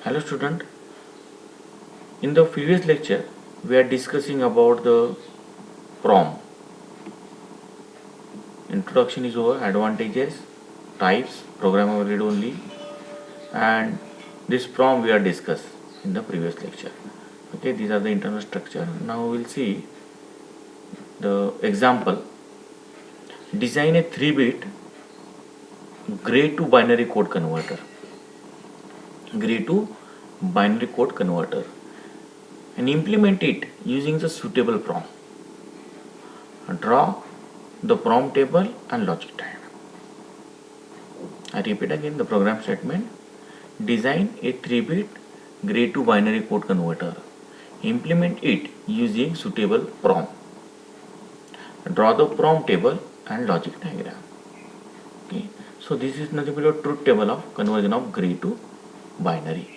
Hello student, in the previous lecture we are discussing about the PROM. Introduction is over, advantages, types, programmable read only, and this PROM we are discussed in the previous lecture. Okay, these are the internal structure. Now we will see the example. Design a 3-bit gray to binary code converter. Gray to binary code converter and implement it using the suitable PROM. Draw the PROM table and logic diagram. I repeat again the program statement. Design a 3-bit gray to binary code converter. Implement it using suitable PROM. Draw the PROM table and logic diagram. Okay. So this is nothing but a truth table of conversion of gray to binary.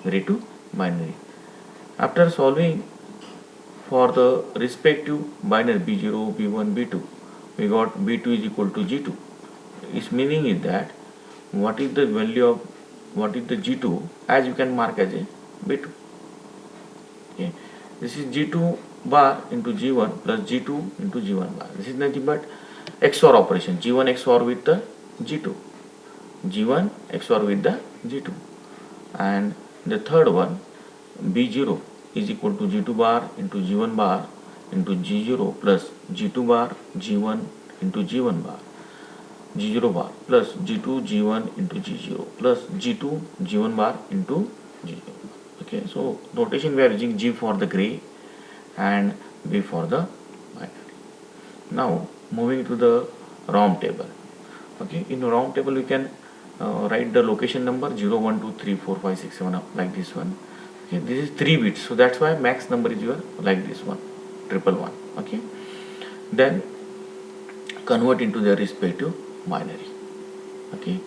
Gray to binary. After solving for the respective binary B0, B1, B2, we got B2 is equal to G2. Its meaning is that what is the value of what is the G2 as you can mark as a B2. Okay. This is G2 bar into G1 plus G2 into G1 bar. This is nothing but XOR operation. G1 XOR with the G2. G1 XOR with the G2. And the third one, B0 is equal to G2 bar into G1 bar into G0 plus G2 bar G1 into G1 bar. G0 bar plus G2 G1 into G0 plus G2 G1 bar into G0. Okay, so notation we are using G for the gray and B for the binary. Now moving to the ROM table. Okay, in ROM table we can write the location number 0, 1, 2, 3, 4, 5, 6, 7 like this one. Okay, this is 3 bits, so that's why max number is your like this one, 111. Okay, then convert into their respective binary. Okay,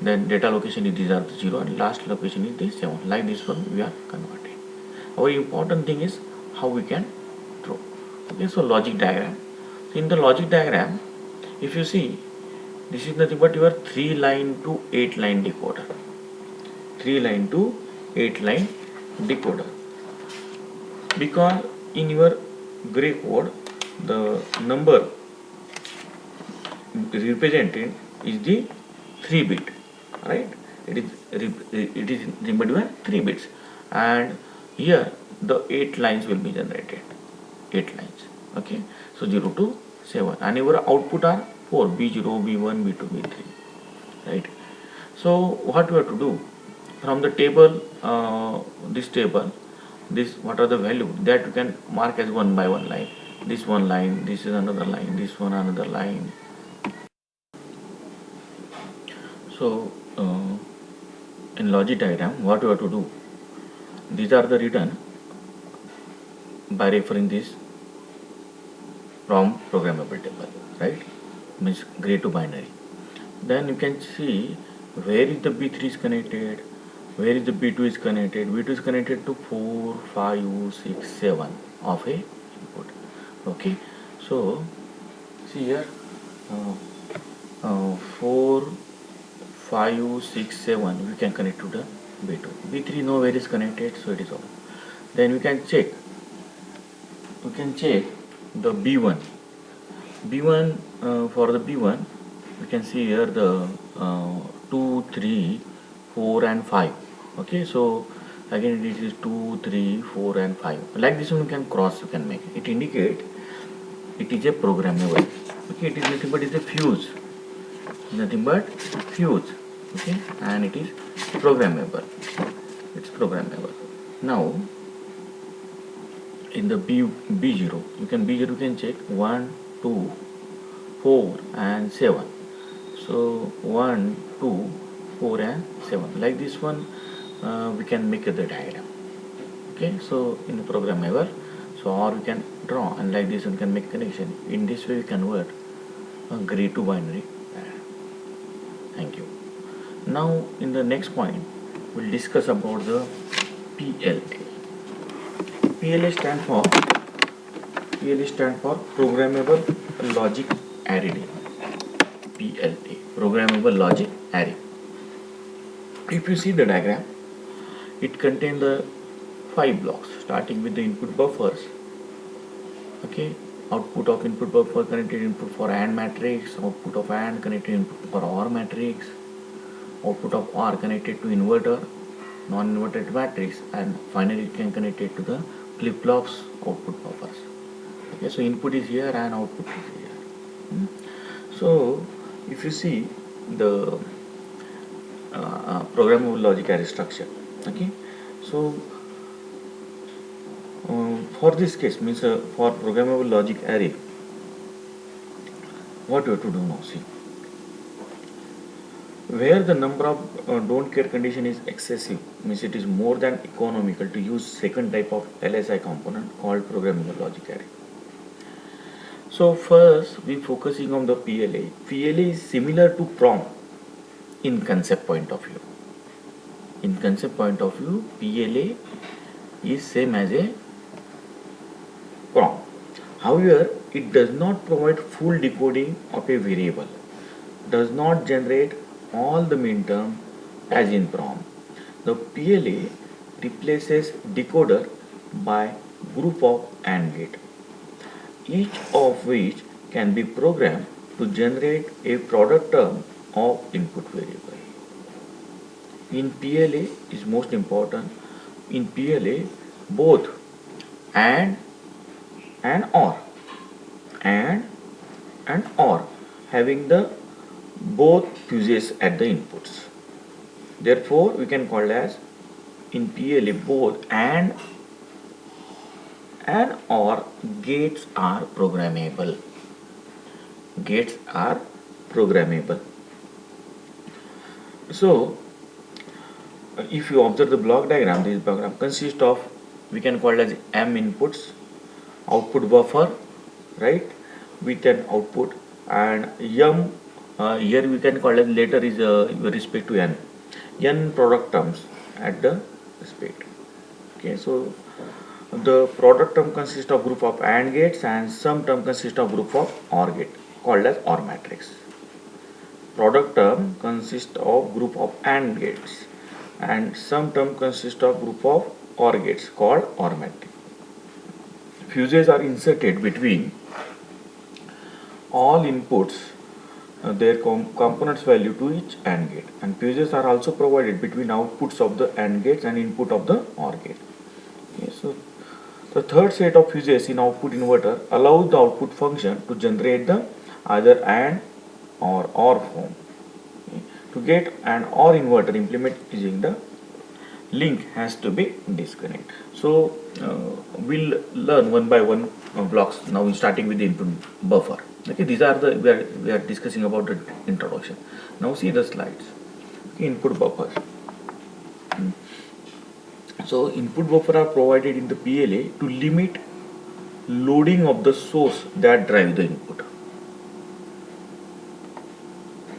then data location is these are the 0 and last location is the 7, like this one we are converting. Our important thing is how we can draw. Okay, so logic diagram. So in the logic diagram, if you see, this is nothing but your 3 line to 8 line decoder. 3 line to 8 line decoder. Because in your gray code, the number represented is the 3 bit, right? It is remembered by 3 bits, and here the 8 lines will be generated. 8 lines. Okay, so 0 to 7, and your output are 4, B0, B1, B2, B3, right? So what we have to do from the table, this table, this what are the value that you can mark as one by one line. This one line, this is another line, this one another line. So in logic diagram, what you have to do? These are the written by referring this from programmable table, right? Means gray to binary. Then you can see where is the B3 is connected, where is the B2 is connected. B2 is connected to 4, 5, 6, 7 of a input. Okay, so see here 4, 5, 6, 7 we can connect to the B2. B3 know where is connected, so it is all. Then we can check. We can check the B1. B1 for the B1 we can see here the 2, 3, 4 and 5. Okay, so again it is 2, 3, 4 and 5. Like this one you can cross, you can make it indicate it is a programmable. Okay, it is nothing but it is a fuse. Nothing but fuse. Okay, and it is programmable. It's programmable. Now in the B0 you can check 1, 2, 4 and 7. So 1, 2, 4 and 7 like this one we can make the diagram. Okay, so in the programmable, so or we can draw, and like this one can make connection. In this way we convert a gray to binary. Thank you. Now in the next point we'll discuss about the PLA. PLA stand for programmable logic array. PLA, programmable logic array. If you see the diagram, It contains the 5 blocks starting with the input buffers. Okay, output of input buffer connected input for AND matrix, output of AND connected input for OR matrix, output of OR connected to inverter, non-inverted matrix, and finally it can connect it to the flip-flops output buffers. Okay, so input is here and output is here. So if you see the programmable logic array structure, okay, so for this case means for programmable logic array, what you have to do now, see, where the number of don't care condition is excessive, means it is more than economical to use second type of LSI component called programmable logic array. So first we focusing on the PLA. PLA is similar to PROM in concept point of view. In concept point of view, PLA is same as a PROM. However, it does not provide full decoding of a variable, does not generate all the minterm as in PROM. The PLA replaces decoder by group of AND gate, each of which can be programmed to generate a product term of input variable. In PLA is most important. In PLA, both AND and OR, and OR having the both fuses at the inputs. Therefore, we can call as in PLA both AND OR gates are programmable. Gates are programmable. So, if you observe the block diagram, this program consists of, we can call it as M inputs, output buffer, right, with an output, and M here we can call it later is with respect to N product terms at the respect. Okay, so the product term consists of group of AND gates and some term consists of group of OR gate called as OR matrix. Product term consists of group of AND gates and some term consists of group of OR gates called OR matrix. Fuses are inserted between all inputs, their components value to each AND gate, and fuses are also provided between outputs of the AND gates and input of the OR gate. Okay, so the third set of fuses in output inverter allows the output function to generate the either AND or OR form. Okay. To get an OR inverter implement using the link has to be disconnect. So we'll learn one by one blocks now, starting with the input buffer. Okay, these are the we are discussing about the introduction. Now see the slides. Okay, input buffers. So input buffer are provided in the PLA to limit loading of the source that drive the input.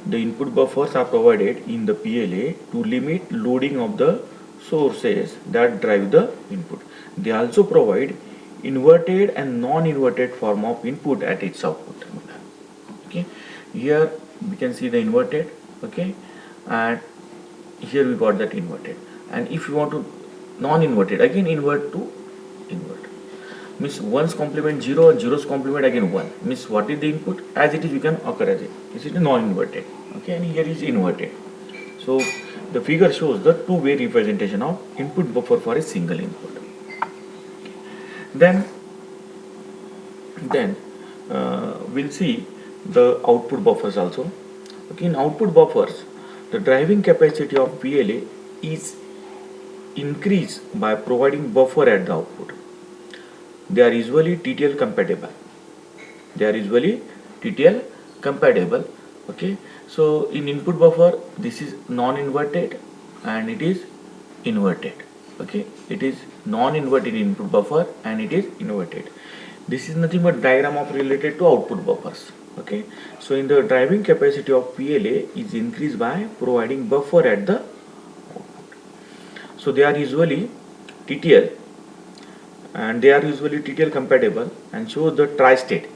The input buffers are provided in the PLA to limit loading of the sources that drive the input. They also provide inverted and non-inverted form of input at its output. Okay, here we can see the inverted, okay, and here we got that inverted, and if you want to non-inverted, again invert to invert, means 1's complement 0 and 0's complement again 1, means what is the input as it is we can occur as it. This is non-inverted, okay, and here is inverted. So the figure shows the two-way representation of input buffer for a single input. Then we'll see the output buffers also. Okay, in output buffers, the driving capacity of PLA is increased by providing buffer at the output. They are usually TTL compatible. Okay, so in input buffer, this is non-inverted and it is inverted. Okay, it is non-inverted input buffer and it is inverted. This is nothing but diagram of related to output buffers. Okay, so in the driving capacity of PLA is increased by providing buffer at the output. So they are usually TTL and they are usually TTL compatible and show the tri-state.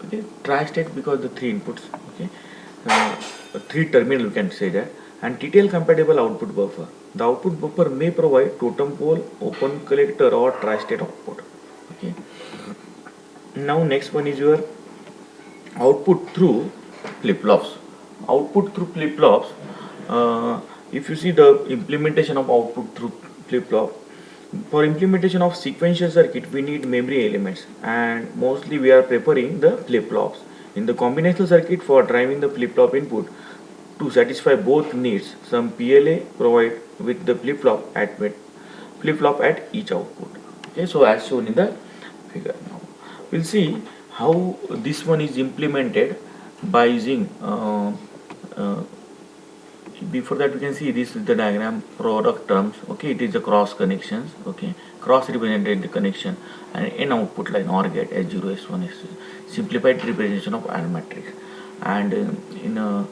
Okay, tri-state because the three inputs. Okay, three terminal you can say that, And TTL compatible output buffer. The output buffer may provide totem pole, open collector or tri-state output. Okay. Now next one is your output through flip-flops. Output through flip-flops. If you see the implementation of output through flip-flop, for implementation of sequential circuit we need memory elements, and mostly we are preparing the flip-flops. In the combinational circuit, for driving the flip-flop input to satisfy both needs, some PLA provide with the flip-flop at each output. Okay, so as shown in the figure. Now we'll see how this one is implemented by using before that we can see this is the diagram product terms. Okay, it is the cross connections. Okay, cross represented the connection, and in output line OR gate S0 S1 is simplified representation of AND matrix, and in a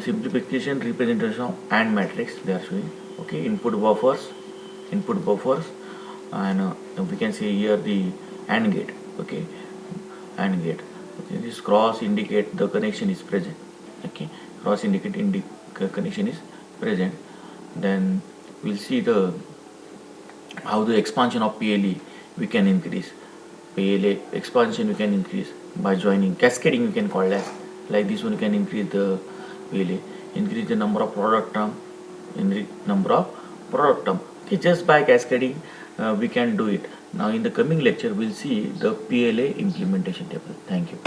simplification representation of AND matrix they are showing. Okay, input buffers, and we can see here the AND gate. Okay, AND gate. Okay, this cross indicate the connection is present. Okay, cross indicate connection is present. Then we'll see the how the expansion of PLE we can increase. PLA expansion we can increase by joining cascading, we can call that. Like this one, you can increase the PLA, increase the number of product term, Okay, just by cascading we can do it. Now in the coming lecture we'll see the PLA implementation table. Thank you.